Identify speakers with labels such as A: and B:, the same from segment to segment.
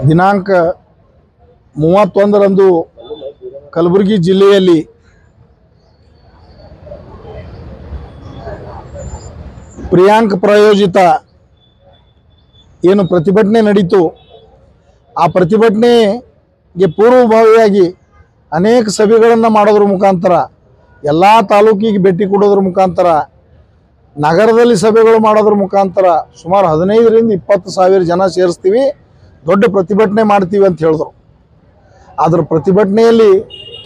A: ದಿನಾಂಕ 31ರಂದು ಕಲಬುರಗಿ ಜಿಲ್ಲೆಯಲ್ಲಿ ಪ್ರಿಯಾಂಕ್ ಪ್ರಾಯೋಜಿತ ಏನು ಪ್ರತಿಭಟನೆ ನಡೀತು ಆ ಪ್ರತಿಭಟನೆಗೆ ಪೂರ್ವಭಾವಿಯಾಗಿ ಅನೇಕ ಸಭೆಗಳನ್ನು ಮಾಡೋದ್ರ ಮುಖಾಂತರ ಎಲ್ಲ ತಾಲೂಕಿಗೆ ಭೇಟಿ ಕೊಡೋದ್ರ ಮುಖಾಂತರ ನಗರದಲ್ಲಿ ಸಭೆಗಳು ಮಾಡೋದ್ರ ಮುಖಾಂತರ ಸುಮಾರು 15ರಿಂದ 20 ಸಾವಿರ ಜನ ಸೇರಿಸ್ತೀವಿ, ದೊಡ್ಡ ಪ್ರತಿಭಟನೆ ಮಾಡ್ತೀವಿ ಅಂತ ಹೇಳಿದ್ರು. ಅದರ ಪ್ರತಿಭಟನೆಯಲ್ಲಿ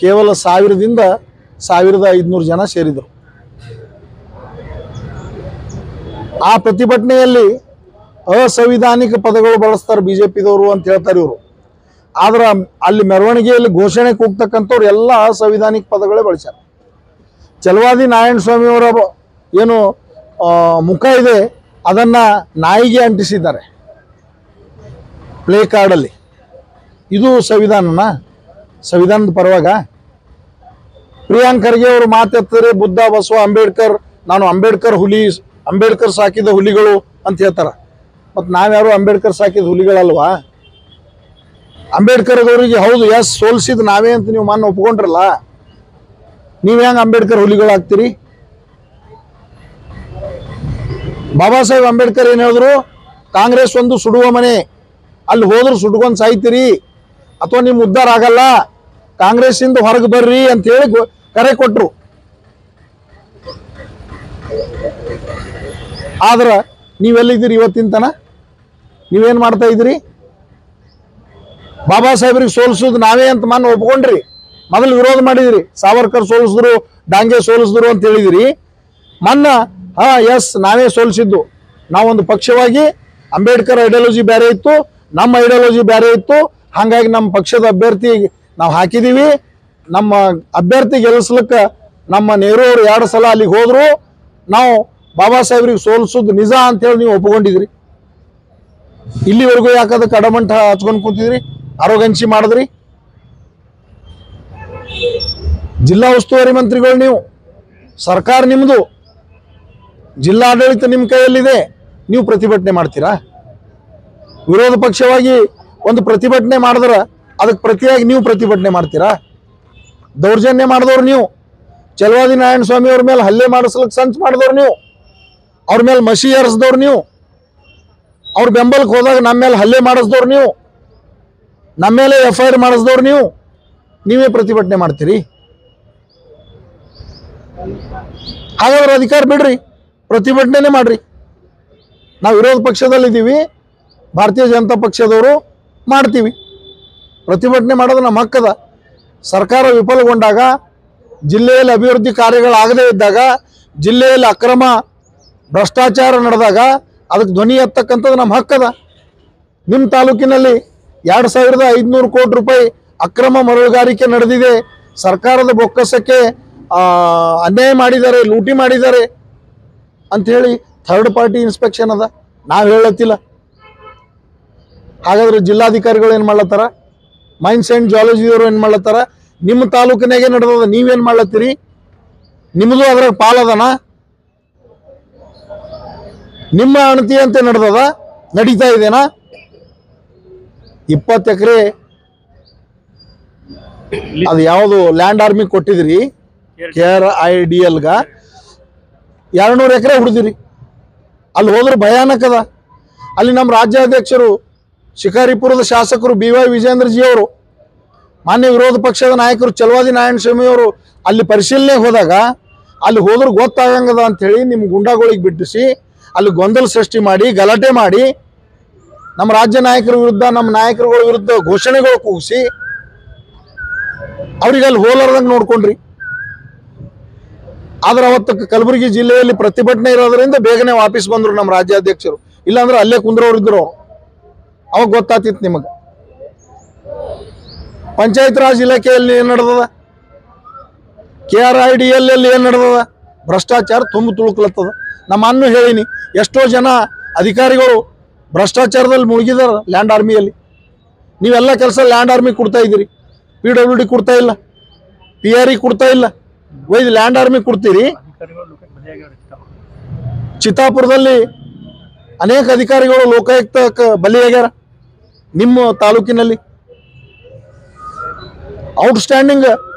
A: ಕೇವಲ 1000ದಿಂದ 1500 ಜನ ಸೇರಿದರು. ಆ ಪ್ರತಿಭಟನೆಯಲ್ಲಿ ಅಸಂವಿಧಾನಿಕ ಪದಗಳು ಬಳಸ್ತಾರೆ ಬಿಜೆಪಿದವರು ಅಂತ ಹೇಳ್ತಾರೆ ಇವರು. ಆದ್ರೆ ಅಲ್ಲಿ ಮೆರವಣಿಗೆಯಲ್ಲಿ ಘೋಷಣೆ ಕೂಗ್ತಕ್ಕಂಥವ್ರು ಎಲ್ಲ ಅಸಂವಿಧಾನಿಕ ಪದಗಳೇ ಬಳಸ್ಯಾರ. ಚಲವಾದಿ ನಾರಾಯಣ ಸ್ವಾಮಿಯವರ ಏನು ಮುಖ ಇದೆ ಅದನ್ನು ನಾಯಿಗೆ ಅಂಟಿಸಿದ್ದಾರೆ ಪ್ಲೇ ಕಾರ್ಡಲ್ಲಿ. ಇದು ಸಂವಿಧಾನದ ಪರವಾಗ ಪ್ರಿಯಾಂಕ್ ಖರ್ಗೆ ಅವರು ಮಾತೆತ್ತಾರೆ ಬುದ್ಧ ಬಸವ ಅಂಬೇಡ್ಕರ್, ನಾನು ಅಂಬೇಡ್ಕರ್ ಸಾಕಿದ ಹುಲಿಗಳು ಅಂತ ಹೇಳ್ತಾರೆ. ಮತ್ತು ನಾವ್ಯಾರು ಅಂಬೇಡ್ಕರ್ ಸಾಕಿದ ಹುಲಿಗಳಲ್ವಾ? ಅಂಬೇಡ್ಕರ್ ಅವರಿಗೆ ಹೌದು ಎಸ್ ಸೋಲಿಸಿದ ನಾವೇ ಅಂತ ನೀವು ಮೊನ್ನೆ ಒಪ್ಕೊಂಡ್ರಲ್ಲ, ನೀವು ಹೆಂಗೆ ಅಂಬೇಡ್ಕರ್ ಹುಲಿಗಳಾಗ್ತೀರಿ? ಬಾಬಾ ಸಾಹೇಬ್ ಅಂಬೇಡ್ಕರ್ ಏನು ಹೇಳಿದ್ರು? ಕಾಂಗ್ರೆಸ್ ಒಂದು ಸುಡುವ ಮನೆ, ಅಲ್ಲಿ ಹೋದ್ರು ಸುಟ್ಕೊಂಡು ಸಾಯ್ತೀರಿ ಅಥವಾ ನಿಮ್ಮ ಉದ್ಧಾರ ಆಗಲ್ಲ, ಕಾಂಗ್ರೆಸ್ಸಿಂದ ಹೊರಗೆ ಬರ್ರಿ ಅಂತ ಹೇಳಿ ಕರೆ ಕೊಟ್ಟರು. ಆದ್ರೆ ನೀವೆಲ್ಲಿದ್ದೀರಿ ಇವತ್ತಿನ ತನ? ನೀವೇನು ಮಾಡ್ತಾ ಇದ್ದೀರಿ? ಬಾಬಾ ಸಾಹೇಬ್ರಿಗೆ ಸೋಲಿಸೋದು ನಾವೇ ಅಂತ ಮೊನ್ನೆ ಒಪ್ಕೊಂಡ್ರಿ, ಮೊದಲು ವಿರೋಧ ಮಾಡಿದಿರಿ. ಸಾವರ್ಕರ್ ಸೋಲಿಸಿದ್ರು, ಡಾಂಗೆ ಸೋಲಿಸಿದ್ರು ಅಂತ ಹೇಳಿದಿರಿ. ಮೊನ್ನೆ ಎಸ್ ನಾವೇ ಸೋಲಿಸಿದ್ದು, ನಾವೊಂದು ಪಕ್ಷವಾಗಿ ಅಂಬೇಡ್ಕರ್ ಐಡಿಯಾಲಜಿ ಬೇರೆ ಇತ್ತು, ನಮ್ಮ ಐಡಿಯಾಲಜಿ ಬೇರೆ ಇತ್ತು, ಹಾಗಾಗಿ ನಮ್ಮ ಪಕ್ಷದ ಅಭ್ಯರ್ಥಿ ನಾವು ಹಾಕಿದ್ದೀವಿ. ನಮ್ಮ ಅಭ್ಯರ್ಥಿ ಗೆಲ್ಲಿಸ್ಲಿಕ್ಕೆ ನಮ್ಮ ನೆಹರು ಅವರು 2 ಸಲ ಅಲ್ಲಿಗೆ ಹೋದ್ರು, ನಾವು ಬಾಬಾ ಸಾಹೇಬ್ರಿಗೆ ಸೋಲಿಸೋದು ನಿಜ ಅಂತೇಳಿ ನೀವು ಒಪ್ಕೊಂಡಿದ್ರಿ. ಇಲ್ಲಿವರೆಗೂ ಯಾಕದಕ್ಕೆ ಅಡಮಂಟ ಹಚ್ಕೊಂಡು ಕೂತಿದ್ರಿ, ಆರೋಗಂಚಿ ಮಾಡಿದ್ರಿ? ಜಿಲ್ಲಾ ಉಸ್ತುವಾರಿ ಮಂತ್ರಿಗಳು ನೀವು, ಸರ್ಕಾರ ನಿಮ್ಮದು, ಜಿಲ್ಲಾಡಳಿತ ನಿಮ್ಮ ಕೈಯಲ್ಲಿದೆ, ನೀವು ಪ್ರತಿಭಟನೆ ಮಾಡ್ತೀರಾ? ವಿರೋಧ ಪಕ್ಷವಾಗಿ ಒಂದು ಪ್ರತಿಭಟನೆ ಮಾಡಿದ್ರೆ ಅದಕ್ಕೆ ಪ್ರತಿಯಾಗಿ ನೀವು ಪ್ರತಿಭಟನೆ ಮಾಡ್ತೀರಾ? ದೌರ್ಜನ್ಯ ಮಾಡಿದವ್ರು ನೀವು, ಚಲವಾದಿ ನಾರಾಯಣ ಸ್ವಾಮಿ ಅವ್ರ ಮೇಲೆ ಹಲ್ಲೆ ಮಾಡಿಸ್ಲಿಕ್ಕೆ ಸಂಚು ಮಾಡಿದವ್ರು ನೀವು, ಅವ್ರ ಮೇಲೆ ಮಸಿ ಏರಿಸಿದವ್ರು ನೀವು, ಅವ್ರ ಬೆಂಬಲಕ್ಕೆ ಹೋದಾಗ ನಮ್ಮ ಮೇಲೆ ಹಲ್ಲೆ ಮಾಡಿಸಿದವ್ರು ನೀವು, ನಮ್ಮ ಮೇಲೆ FIR ಮಾಡಿಸಿದವ್ರು ನೀವು, ನೀವೇ ಪ್ರತಿಭಟನೆ ಮಾಡ್ತೀರಿ? ಹಾಗಾದ್ರೆ ಅಧಿಕಾರ ಬಿಡ್ರಿ, ಪ್ರತಿಭಟನೆ ಮಾಡ್ರಿ. ನಾವು ವಿರೋಧ ಪಕ್ಷದಲ್ಲಿದ್ದೀವಿ, ಭಾರತೀಯ ಜನತಾ ಪಕ್ಷದವರು ಮಾಡ್ತೀವಿ. ಪ್ರತಿಭಟನೆ ಮಾಡೋದು ನಮ್ಮ ಹಕ್ಕದ. ಸರ್ಕಾರ ವಿಫಲಗೊಂಡಾಗ, ಜಿಲ್ಲೆಯಲ್ಲಿ ಅಭಿವೃದ್ಧಿ ಕಾರ್ಯಗಳಾಗದೇ ಇದ್ದಾಗ, ಜಿಲ್ಲೆಯಲ್ಲಿ ಅಕ್ರಮ ಭ್ರಷ್ಟಾಚಾರ ನಡೆದಾಗ ಅದಕ್ಕೆ ಧ್ವನಿ ಎತ್ತಕ್ಕಂಥದ್ದು ನಮ್ಮ ಹಕ್ಕದ. ನಿಮ್ಮ ತಾಲೂಕಿನಲ್ಲಿ 2500 ಕೋಟಿ ರೂಪಾಯಿ ಅಕ್ರಮ ಮರಳುಗಾರಿಕೆ ನಡೆದಿದೆ, ಸರ್ಕಾರದ ಬೊಕ್ಕಸಕ್ಕೆ ಅನ್ಯಾಯ ಮಾಡಿದ್ದಾರೆ, ಲೂಟಿ ಮಾಡಿದ್ದಾರೆ ಅಂಥೇಳಿ ಥರ್ಡ್ ಪಾರ್ಟಿ ಇನ್ಸ್ಪೆಕ್ಷನ್ ಅದ, ನಾವು ಹೇಳತ್ತಿಲ್ಲ. ಹಾಗಾದ್ರೆ ಜಿಲ್ಲಾಧಿಕಾರಿಗಳು ಏನು ಮಾಡ್ಲತ್ತಾರ? ಮೈನ್ಸ್ ಆ್ಯಂಡ್ ಜಿಯಾಲಜಿಯವರು ಏನು ಮಾಡ್ಲತ್ತಾರ? ನಿಮ್ಮ ತಾಲೂಕಿನಾಗೆ ನಡೆದದ, ನೀವೇನು ಮಾಡ್ಲತ್ತೀರಿ? ನಿಮ್ಮದು ಅದ್ರಾಗ ಪಾಲದನ? ನಿಮ್ಮ ಅಣತಿ ಅಂತ ನಡೆದದ, ನಡೀತಾ ಇದೆನಾ? 20 ಎಕರೆ ಅದು ಯಾವುದು ಲ್ಯಾಂಡ್ ಆರ್ಮಿ ಕೊಟ್ಟಿದ್ರಿ KRIDL 200 ಎಕರೆ ಹುಡ್ದಿರಿ. ಅಲ್ಲಿ ಹೋದ್ರೆ ಭಯಾನಕದ. ಅಲ್ಲಿ ನಮ್ಮ ರಾಜ್ಯಾಧ್ಯಕ್ಷರು ಶಿಕಾರಿಪುರದ ಶಾಸಕರು BY ವಿಜೇಂದ್ರಜಿ ಅವರು, ಮಾನ್ಯ ವಿರೋಧ ಪಕ್ಷದ ನಾಯಕರು ಚಲವಾದಿ ನಾರಾಯಣ ಸ್ವಾಮಿ ಅವರು ಅಲ್ಲಿ ಪರಿಶೀಲನೆ ಹೋದಾಗ ಅಲ್ಲಿ ಹೋದ್ರೆ ಗೊತ್ತಾಗಂಗದ ಅಂಥೇಳಿ ನಿಮ್ಮ ಗುಂಡಾಗಳಿಗೆ ಬಿಟ್ಟಿಸಿ ಅಲ್ಲಿ ಗೊಂದಲ ಸೃಷ್ಟಿ ಮಾಡಿ ಗಲಾಟೆ ಮಾಡಿ ನಮ್ಮ ರಾಜ್ಯ ನಾಯಕರ ವಿರುದ್ಧ, ನಮ್ಮ ನಾಯಕರುಗಳ ವಿರುದ್ಧ ಘೋಷಣೆಗಳು ಕೂಗಿಸಿ ಅವ್ರಿಗೆ ಅಲ್ಲಿ ಹೋಲಾರ್ದಂಗೆ ನೋಡ್ಕೊಂಡ್ರಿ. ಆದ್ರೆ ಅವತ್ತು ಕಲಬುರಗಿ ಜಿಲ್ಲೆಯಲ್ಲಿ ಪ್ರತಿಭಟನೆ ಇರೋದ್ರಿಂದ ಬೇಗನೆ ವಾಪಸ್ ಬಂದರು ನಮ್ಮ ರಾಜ್ಯಾಧ್ಯಕ್ಷರು, ಇಲ್ಲಾಂದ್ರೆ ಅಲ್ಲೇ ಕುಂದ್ರವ್ರು ಇದ್ರು. ಅವಾಗ ಗೊತ್ತಾಗ್ತಿತ್ತು ನಿಮಗೆ. ಪಂಚಾಯತ್ ರಾಜ್ ಇಲಾಖೆಯಲ್ಲಿ ಏನು ನಡೆದದ, KRIDL ಏನು ನಡೆದದ? ಭ್ರಷ್ಟಾಚಾರ ತುಂಬ ತುಳುಕ್ಲತ್ತದ. ನಮ್ಮ ಅನ್ನು ಹೇಳಿನಿ, ಎಷ್ಟೋ ಜನ ಅಧಿಕಾರಿಗಳು ಭ್ರಷ್ಟಾಚಾರದಲ್ಲಿ ಮುಳುಗಿದಾರ ಲ್ಯಾಂಡ್ ಆರ್ಮಿಯಲ್ಲಿ. ನೀವೆಲ್ಲ ಕೆಲಸ ಲ್ಯಾಂಡ್ ಆರ್ಮಿ ಕೊಡ್ತಾ ಇದ್ದೀರಿ, PWD ಕೊಡ್ತಾ ಇಲ್ಲ, PRE ಕೊಡ್ತಾ ಇಲ್ಲ, ಒಯ್ದು ಲ್ಯಾಂಡ್ ಆರ್ಮಿ ಕೊಡ್ತೀರಿ. ಚಿತ್ತಾಪುರದಲ್ಲಿ ಅನೇಕ ಅಧಿಕಾರಿಗಳು ಲೋಕಾಯುಕ್ತಕ್ಕೆ ಬಲಿಯಾಗ್ಯಾರ. ನಿಮ್ಮ ತಾಲೂಕಿನಲ್ಲಿ? ಔಟ್ಸ್ಟ್ಯಾಂಡಿಂಗ್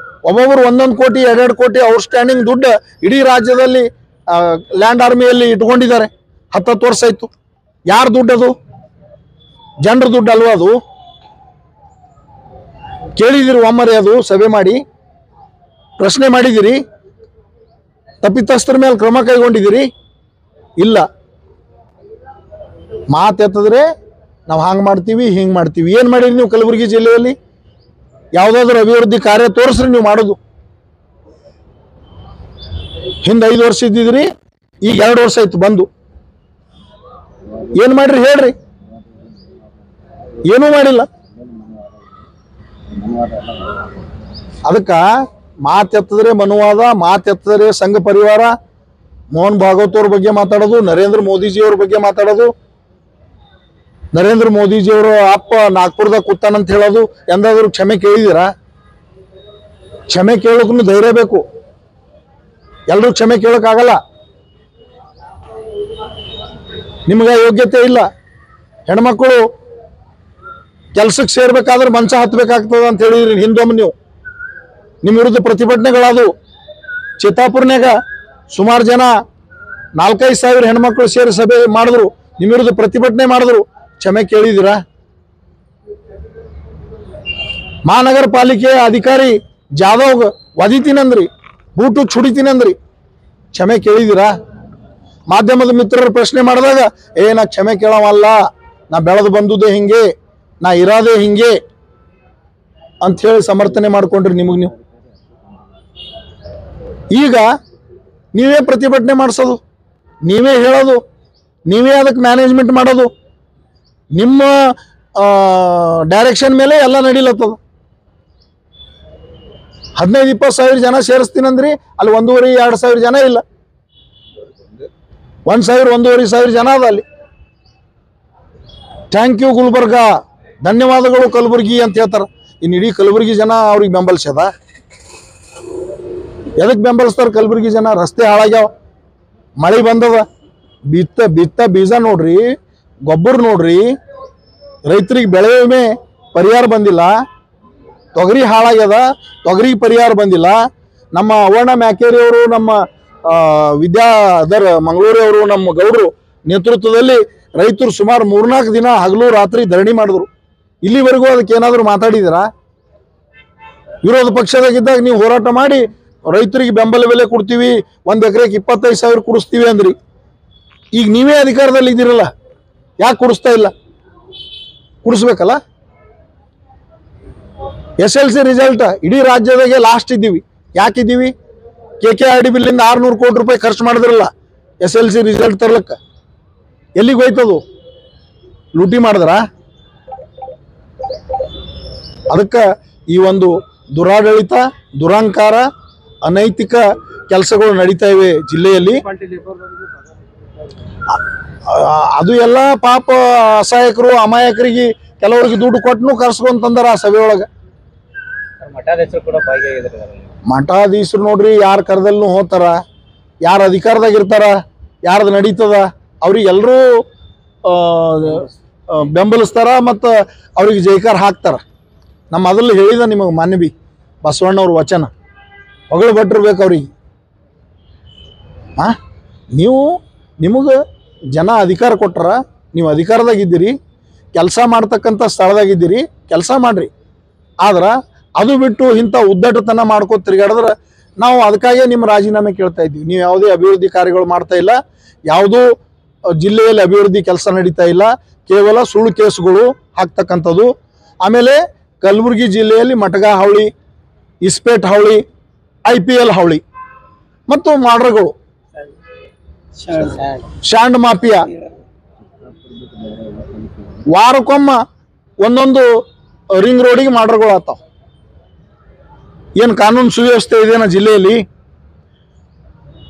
A: ಒಬ್ಬೊಬ್ಬರು 1 ಕೋಟಿ 2 ಕೋಟಿ ಔಟ್ಸ್ಟ್ಯಾಂಡಿಂಗ್ ದುಡ್ಡು ಇಡೀ ರಾಜ್ಯದಲ್ಲಿ ಲ್ಯಾಂಡ್ ಆರ್ಮಿಯಲ್ಲಿ ಇಟ್ಕೊಂಡಿದ್ದಾರೆ. 10 ವರ್ಷ ಆಯ್ತು. ಯಾರ ದುಡ್ಡು ಅದು? ಜನರ ದುಡ್ಡು ಅಲ್ವಾ ಅದು? ಕೇಳಿದಿರಿ ಒಮ್ಮರೆ? ಅದು ಸಭೆ ಮಾಡಿ ಪ್ರಶ್ನೆ ಮಾಡಿದಿರಿ? ತಪ್ಪಿತಸ್ಥರ ಮೇಲೆ ಕ್ರಮ ಕೈಗೊಂಡಿದ್ದೀರಿ? ಇಲ್ಲ. ಮಾತೆತ್ತಿದ್ರೆ ನಾವು ಹಂಗೆ ಮಾಡ್ತೀವಿ ಹಿಂಗೆ ಮಾಡ್ತೀವಿ. ಏನು ಮಾಡಿರಿ ನೀವು ಕಲಬುರಗಿ ಜಿಲ್ಲೆಯಲ್ಲಿ? ಯಾವುದಾದ್ರೂ ಅಭಿವೃದ್ಧಿ ಕಾರ್ಯ ತೋರಿಸ್ರಿ ನೀವು ಮಾಡೋದು. ಹಿಂದೆ 5 ವರ್ಷ ಇದ್ದಿದ್ರಿ, ಈಗ 2 ವರ್ಷ ಆಯ್ತು ಬಂದು. ಏನು ಮಾಡ್ರಿ ಹೇಳ್ರಿ? ಏನೂ ಮಾಡಿಲ್ಲ. ಅದಕ್ಕೆ ಮಾತೆತ್ತಿದ್ರೆ ಮನುವಾದ, ಮಾತೆತ್ತಿದ್ರೆ ಸಂಘ ಪರಿವಾರ, ಮೋಹನ್ ಭಾಗವತ್ ಅವ್ರ ಬಗ್ಗೆ ಮಾತಾಡೋದು, ನರೇಂದ್ರ ಮೋದಿಜಿಯವ್ರ ಬಗ್ಗೆ ಮಾತಾಡೋದು, ನರೇಂದ್ರ ಮೋದಿಜಿಯವರು ಅಪ್ಪ ನಾಗ್ಪುರದಾಗ ಕೂತಾನಂತ ಹೇಳೋದು. ಎಂದಾದ್ರೂ ಕ್ಷಮೆ ಕೇಳಿದ್ದೀರಾ? ಕ್ಷಮೆ ಕೇಳೋಕ್ಕೂ ಧೈರ್ಯ ಬೇಕು. ಎಲ್ಲರೂ ಕ್ಷಮೆ ಕೇಳೋಕ್ಕಾಗಲ್ಲ. ನಿಮಗೆ ಯೋಗ್ಯತೆ ಇಲ್ಲ. ಹೆಣ್ಮಕ್ಳು ಕೆಲ್ಸಕ್ಕೆ ಸೇರ್ಬೇಕಾದ್ರೆ ಮಂಚ ಹತ್ತಬೇಕಾಗ್ತದ ಅಂತ ಹೇಳಿದ್ರಿ ಹಿಂದೊಮ್ಮೆ ನೀವು. ನಿಮ್ಮ ವಿರುದ್ಧ ಪ್ರತಿಭಟನೆಗಳಾದವು. ಚಿತ್ತಾಪುರ್ನಾಗ ಸುಮಾರು ಜನ 4-5 ಸಾವಿರ ಹೆಣ್ಮಕ್ಳು ಸೇರಿ ಸಭೆ ಮಾಡಿದ್ರು, ನಿಮ್ಮ ವಿರುದ್ಧ ಪ್ರತಿಭಟನೆ ಮಾಡಿದ್ರು. ಕ್ಷಮೆ ಕೇಳಿದ್ದೀರಾ? ಮಹಾನಗರ ಪಾಲಿಕೆ ಅಧಿಕಾರಿ ಜಾಧವ್ ಒದಿತೀನಂದ್ರಿ, ಬೂಟು ಚುಡಿತೀನಂದ್ರಿ. ಕ್ಷಮೆ ಕೇಳಿದ್ದೀರಾ? ಮಾಧ್ಯಮದ ಮಿತ್ರರು ಪ್ರಶ್ನೆ ಮಾಡಿದಾಗ ನಾ ಕ್ಷಮೆ ಕೇಳವಲ್ಲ, ನಾ ಬೆಳೆದು ಬಂದುದೇ ಹಿಂಗೆ, ನಾ ಇರೋದೇ ಹಿಂಗೆ ಅಂತ ಹೇಳಿ ಸಮರ್ಥನೆ ಮಾಡ್ಕೊಂಡ್ರಿ ನಿಮಗೆ ನೀವು. ಈಗ ನೀವೇ ಪ್ರತಿಭಟನೆ ಮಾಡಿಸೋದು, ನೀವೇ ಹೇಳೋದು, ನೀವೇ ಅದಕ್ಕೆ ಮ್ಯಾನೇಜ್ಮೆಂಟ್ ಮಾಡೋದು. ನಿಮ್ಮ ಡೈರೆಕ್ಷನ್ ಮೇಲೆ ಎಲ್ಲ ನಡೀಲತ್ತದ. 15-20 ಸಾವಿರ ಜನ ಸೇರಿಸ್ತೀನಂದ್ರಿ, ಅಲ್ಲಿ 1,500-2 ಸಾವಿರ ಜನ ಇಲ್ಲ. 1,000-1,500 ಸಾವಿರ ಜನ ಅದ ಅಲ್ಲಿ. ಥ್ಯಾಂಕ್ ಯು ಗುಲ್ಬರ್ಗ, ಧನ್ಯವಾದಗಳು ಕಲಬುರ್ಗಿ ಅಂತ ಹೇಳ್ತಾರ. ಇನ್ನು ಇಡೀ ಕಲಬುರ್ಗಿ ಜನ ಅವ್ರಿಗೆ ಬೆಂಬಲಿಸ್ಯದ? ಎದಕ್ಕೆ ಬೆಂಬಲಿಸ್ತಾರೆ ಕಲಬುರ್ಗಿ ಜನ? ರಸ್ತೆ ಹಾಳಾಗ್ಯಾವ, ಮಳೆ ಬಂದದ, ಬಿತ್ತ ಬೀಜ ನೋಡ್ರಿ, ಗೊಬ್ಬರ ನೋಡ್ರಿ, ರೈತರಿಗೆ ಬೆಳೆ ವಿಮೆ ಪರಿಹಾರ ಬಂದಿಲ್ಲ, ತೊಗರಿ ಹಾಳಾಗ್ಯದ, ತೊಗರಿಗೆ ಪರಿಹಾರ ಬಂದಿಲ್ಲ. ನಮ್ಮ ಅವರ್ಣ ಮ್ಯಾಕೇರಿಯವರು, ನಮ್ಮ ವಿದ್ಯಾಧರ್ ಮಂಗಳೂರಿಯವರು, ನಮ್ಮ ಗೌಡರು ನೇತೃತ್ವದಲ್ಲಿ ರೈತರು ಸುಮಾರು 3-4 ದಿನ ಹಗಲು ರಾತ್ರಿ ಧರಣಿ ಮಾಡಿದ್ರು. ಇಲ್ಲಿವರೆಗೂ ಅದಕ್ಕೆ ಏನಾದರೂ ಮಾತಾಡಿದಿರಾ? ವಿರೋಧ ಪಕ್ಷದಾಗಿದ್ದಾಗ ನೀವು ಹೋರಾಟ ಮಾಡಿ ರೈತರಿಗೆ ಬೆಂಬಲ ಬೆಲೆ ಕೊಡ್ತೀವಿ, 1 ಎಕರೆಗೆ 25 ಸಾವಿರ ಕೊಡಿಸ್ತೀವಿ ಅಂದ್ರಿ. ಈಗ ನೀವೇ ಅಧಿಕಾರದಲ್ಲಿ ಇದ್ದೀರಲ್ಲ, ಯಾಕೆ ಕೊಡಿಸ್ತಾ ಇಲ್ಲ? ಕೊಡಿಸ್ಬೇಕಲ್ಲ. SLC ರಿಸಲ್ಟ್ ಇಡೀ ರಾಜ್ಯದಾಗೆ ಲಾಸ್ಟ್ ಇದ್ದೀವಿ. ಯಾಕಿದ್ದೀವಿ? KKRD ಬಿಲ್ಲಿಂದ 600 ಕೋಟಿ ರೂಪಾಯಿ ಖರ್ಚು ಮಾಡಿದ್ರಲ್ಲ SLC ರಿಸಲ್ಟ್ ತರ್ಲಕ್ಕ. ಎಲ್ಲಿಗೆ ಹೋಯ್ತದು? ಲೂಟಿ ಮಾಡಿದ್ರ? ಅದಕ್ಕೆ ಈ ಒಂದು ದುರಾಡಳಿತ, ದುರಂಕಾರ, ಅನೈತಿಕ ಕೆಲಸಗಳು ನಡೀತಾ ಇವೆ ಜಿಲ್ಲೆಯಲ್ಲಿ. ಅದು ಎಲ್ಲ ಪಾಪ ಅಸಹಾಯಕರು, ಅಮಾಯಕರಿಗೆ ಕೆಲವರಿಗೆ ದುಡ್ಡು ಕೊಟ್ಟನು ಕರ್ಸ್ಕೊಂತಂದಾರ ಆ ಸಭೆ ಒಳಗೆ. ಮಠಾಧೀಶರು ನೋಡ್ರಿ, ಯಾರ ಕರದಲ್ಲೂ ಹೋಗ್ತಾರ, ಯಾರ ಅಧಿಕಾರದಾಗ ಇರ್ತಾರ, ಯಾರ್ದು ನಡೀತದ ಅವ್ರಿಗೆಲ್ಲರೂ ಬೆಂಬಲಿಸ್ತಾರ ಮತ್ತು ಅವ್ರಿಗೆ ಜೈಕಾರ ಹಾಕ್ತಾರ. ನಮ್ಮ ಮೊದಲು ಹೇಳಿದ ನಿಮಗೆ ಮಾನ್ಯ ಬಸವಣ್ಣವ್ರ ವಚನ, ಹೊಗಳು ಬಟ್ಟಿರ್ಬೇಕು ಅವ್ರಿಗೆ. ನಿಮಗೆ ಜನ ಅಧಿಕಾರ ಕೊಟ್ಟಾರ, ನೀವು ಅಧಿಕಾರದಾಗಿದ್ದೀರಿ, ಕೆಲಸ ಮಾಡ್ತಕ್ಕಂಥ ಸ್ಥಳದಾಗಿದ್ದೀರಿ, ಕೆಲಸ ಮಾಡಿರಿ. ಆದ್ರೆ ಅದು ಬಿಟ್ಟು ಇಂಥ ಉದ್ದಟತನ ಮಾಡ್ಕೋ ತಿರುಗಾಡಿದ್ರೆ ನಾವು ಅದಕ್ಕಾಗೇ ನಿಮ್ಮ ರಾಜೀನಾಮೆ ಕೇಳ್ತಾ ಇದ್ದೀವಿ. ನೀವು ಯಾವುದೇ ಅಭಿವೃದ್ಧಿ ಕಾರ್ಯಗಳು ಮಾಡ್ತಾ ಇಲ್ಲ, ಯಾವುದೂ ಜಿಲ್ಲೆಯಲ್ಲಿ ಅಭಿವೃದ್ಧಿ ಕೆಲಸ ನಡೀತಾ ಇಲ್ಲ, ಕೇವಲ ಸುಳ್ಳು ಕೇಸುಗಳು ಹಾಕ್ತಕ್ಕಂಥದ್ದು. ಆಮೇಲೆ ಕಲಬುರಗಿ ಜಿಲ್ಲೆಯಲ್ಲಿ ಮಟಗ ಹಾವಳಿ, ಇಸ್ಪೇಟ್ ಹಾವಳಿ, IPL ಹಾವಳಿ ಮತ್ತು ಮಾಡ್ರಗಳು, ಶಾಂಡ್ ಮಾಫಿಯಾ, ವಾರಕ್ಕೊಮ್ಮ ಒಂದೊಂದು ರಿಂಗ್ ರೋಡಿಗೆ ಮಾಡ್ರಗಳು ಆತಾವ. ಏನು ಕಾನೂನು ಸುವ್ಯವಸ್ಥೆ ಇದೆಯಾ ಜಿಲ್ಲೆಯಲ್ಲಿ?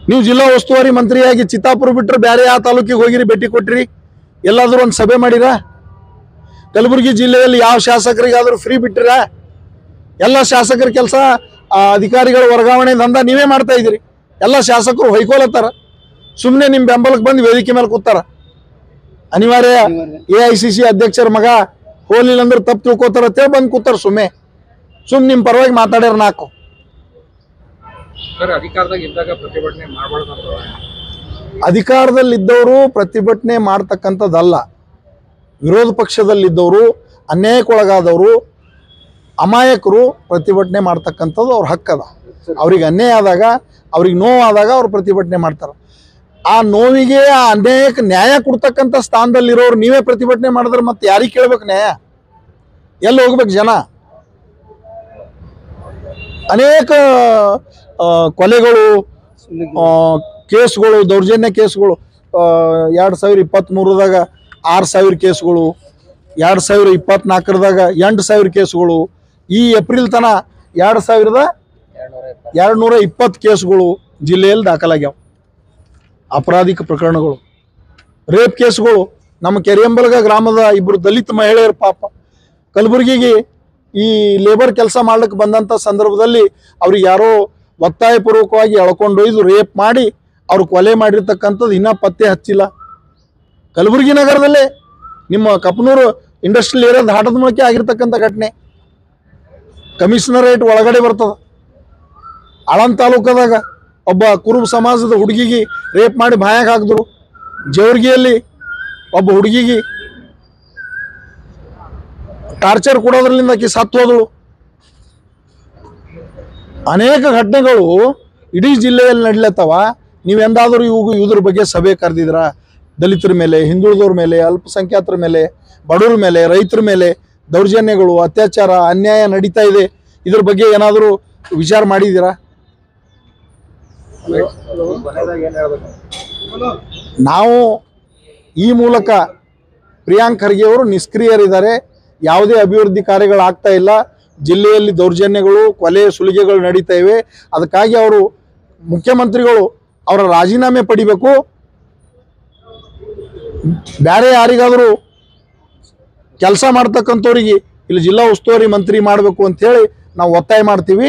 A: ನೀವು ಜಿಲ್ಲಾ ಉಸ್ತುವಾರಿ ಮಂತ್ರಿಯಾಗಿ ಚಿತ್ತಾಪುರ ಬಿಟ್ಟರೆ ಬೇರೆ ಯಾವ ತಾಲೂಕಿಗೆ ಹೋಗಿರಿ, ಭೇಟಿ ಕೊಟ್ಟಿರಿ, ಎಲ್ಲಾದರೂ ಒಂದು ಸಭೆ ಮಾಡಿರ? ಕಲಬುರಗಿ ಜಿಲ್ಲೆಯಲ್ಲಿ ಯಾವ ಶಾಸಕರಿಗಾದರೂ ಫ್ರೀ ಬಿಟ್ಟಿರ? ಎಲ್ಲ ಶಾಸಕರ ಕೆಲಸ ಅಧಿಕಾರಿಗಳ ವರ್ಗಾವಣೆ ದಂಧ ನೀವೇ ಮಾಡ್ತಾ ಇದ್ದೀರಿ. ಎಲ್ಲ ಶಾಸಕರು ಹೊಯ್ಕೊಳತ್ತಾರ, ಸುಮ್ಮನೆ ನಿಮ್ಮ ಬೆಂಬಲಕ್ಕೆ ಬಂದು ವೇದಿಕೆ ಮೇಲೆ ಕೂತಾರ. ಅನಿವಾರ್ಯ AICC ಅಧ್ಯಕ್ಷರ ಮಗ ಹೋಲಿಲ್ಲ ಅಂದ್ರೆ ತಪ್ಪು ತಿಳ್ಕೊತಾರತ್ತೇಳಿ ಬಂದು ಕೂತಾರ ಸುಮ್ಮನೆ ನಿಮ್ಮ ಪರವಾಗಿ ಮಾತಾಡ್ಯಾರ ನಾಲ್ಕು. ಅಧಿಕಾರದಲ್ಲಿದ್ದವರು ಪ್ರತಿಭಟನೆ ಮಾಡ್ತಕ್ಕಂಥದ್ದಲ್ಲ. ವಿರೋಧ ಪಕ್ಷದಲ್ಲಿದ್ದವರು, ಅನ್ಯಾಯಕ್ಕೊಳಗಾದವರು, ಅಮಾಯಕರು ಪ್ರತಿಭಟನೆ ಮಾಡ್ತಕ್ಕಂಥದ್ದು ಅವ್ರ ಹಕ್ಕದ. ಅವ್ರಿಗೆ ಅನ್ಯಾಯ ಆದಾಗ, ಅವ್ರಿಗೆ ನೋವಾದಾಗ ಅವ್ರು ಪ್ರತಿಭಟನೆ ಮಾಡ್ತಾರೆ. ಆ ನೋವಿಗೆ, ಆ ಅನ್ಯಾಯಕ್ಕೆ ನ್ಯಾಯ ಕೊಡ್ತಕ್ಕಂಥ ಸ್ಥಾನದಲ್ಲಿರೋರು ನೀವೇ ಪ್ರತಿಭಟನೆ ಮಾಡಿದ್ರೆ ಮತ್ತೆ ಯಾರಿಗೆ ಕೇಳ್ಬೇಕು ನ್ಯಾಯ? ಎಲ್ಲಿ ಹೋಗ್ಬೇಕು ಜನ? ಅನೇಕ ಕೊಲೆಗಳು, ಕೇಸ್ಗಳು, ದೌರ್ಜನ್ಯ ಕೇಸ್ಗಳು, 2023ದಾಗ 6,000 ಕೇಸ್ಗಳು, 2024ದಾಗ 8,000 ಕೇಸ್ಗಳು, ಈ ಏಪ್ರಿಲ್ ತನ 2,220 ಕೇಸ್ಗಳು ಜಿಲ್ಲೆಯಲ್ಲಿ ದಾಖಲಾಗ್ಯಾವ. ಅಪರಾಧಿಕ ಪ್ರಕರಣಗಳು, ರೇಪ್ ಕೇಸ್ಗಳು. ನಮ್ಮ ಕೆರೆಯಂಬಲಗ ಗ್ರಾಮದ 2 ದಲಿತ ಮಹಿಳೆಯರು ಪಾಪ ಕಲಬುರಗಿಗೆ ಈ ಲೇಬರ್ ಕೆಲಸ ಮಾಡ್ಲಿಕ್ಕೆ ಬಂದಂಥ ಸಂದರ್ಭದಲ್ಲಿ ಅವ್ರಿಗೆ ಯಾರೋ ಒತ್ತಾಯಪೂರ್ವಕವಾಗಿ ಎಳ್ಕೊಂಡೊಯ್ದು ರೇಪ್ ಮಾಡಿ ಅವ್ರು ಕೊಲೆ ಮಾಡಿರ್ತಕ್ಕಂಥದ್ದು ಇನ್ನೂ ಪತ್ತೆ ಹಚ್ಚಿಲ್ಲ. ಕಲಬುರಗಿ ನಗರದಲ್ಲೇ ನಿಮ್ಮ ಕಪ್ಪನೂರು ಇಂಡಸ್ಟ್ರಿಯಲ್ ಏರಿಯಾದ ಹಾಟದ ಮೂಲಕ ಆಗಿರ್ತಕ್ಕಂಥ ಘಟನೆ. ಕಮಿಷನರೇಟ್ ಒಳಗಡೆ ಬರ್ತದೆ. ಆಳಂದ ತಾಲೂಕದಾಗ ಒಬ್ಬ ಕುರುಬ ಸಮಾಜದ ಹುಡುಗಿಗೆ ರೇಪ್ ಮಾಡಿ ಬಾಯಾಗ ಹಾಕಿದ್ರು. ಜೇವರ್ಗಿಯಲ್ಲಿ ಒಬ್ಬ ಹುಡುಗಿಗೆ ಟಾರ್ಚರ್ ಕೊಡೋದ್ರಲ್ಲಿಂದ ಆಕಿ ಸತ್ತು ಹೋದಳು. ಅನೇಕ ಘಟನೆಗಳು ಇಡೀ ಜಿಲ್ಲೆಯಲ್ಲಿ ನಡೀಲತ್ತವ. ನೀವೆಂದಾದರೂ ಇದ್ರ ಬಗ್ಗೆ ಸಭೆ ಕರೆದಿದ್ರ? ದಲಿತರ ಮೇಲೆ, ಹಿಂದುಳಿದವ್ರ ಮೇಲೆ, ಅಲ್ಪಸಂಖ್ಯಾತರ ಮೇಲೆ, ಬಡವರ ಮೇಲೆ, ರೈತರ ಮೇಲೆ ದೌರ್ಜನ್ಯಗಳು, ಅತ್ಯಾಚಾರ, ಅನ್ಯಾಯ ನಡೀತಾ ಇದೆ. ಇದ್ರ ಬಗ್ಗೆ ಏನಾದರೂ ವಿಚಾರ ಮಾಡಿದ್ದೀರಾ? ನಾವು ಈ ಮೂಲಕ ಪ್ರಿಯಾಂಕ್ ಖರ್ಗೆ ಅವರು ನಿಷ್ಕ್ರಿಯರಿದ್ದಾರೆ. ಯಾವುದೇ ಅಭಿವೃದ್ಧಿ ಕಾರ್ಯಗಳಾಗ್ತಾ ಇಲ್ಲ. ಜಿಲ್ಲೆಯಲ್ಲಿ ದೌರ್ಜನ್ಯಗಳು, ಕೊಲೆ, ಸುಲಿಗೆಗಳು ನಡೀತಾ ಇವೆ. ಅದಕ್ಕಾಗಿ ಅವರು ಮುಖ್ಯಮಂತ್ರಿಗಳು ಅವರ ರಾಜೀನಾಮೆ ಪಡಿಬೇಕು. ಬೇರೆ ಯಾರಿಗಾದರೂ ಕೆಲಸ ಮಾಡ್ತಕ್ಕಂಥವ್ರಿಗೆ ಇಲ್ಲಿ ಜಿಲ್ಲಾ ಉಸ್ತುವಾರಿ ಮಂತ್ರಿ ಮಾಡಬೇಕು ಅಂಥೇಳಿ ನಾವು ಒತ್ತಾಯ ಮಾಡ್ತೀವಿ.